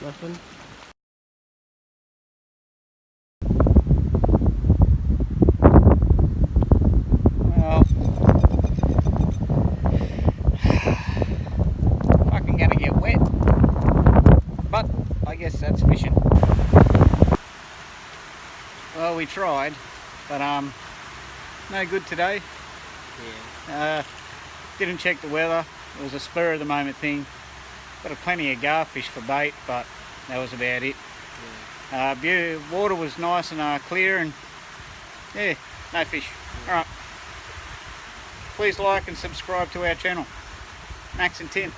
Nothing. Well, fucking gonna get wet, but I guess that's fishing. Well, we tried, but no good today. Yeah. Didn't check the weather. It was a spur of the moment thing. Got plenty of garfish for bait, but that was about it. Yeah. Water was nice and clear, and yeah, no fish. All right. Please like and subscribe to our channel. Max and Tim.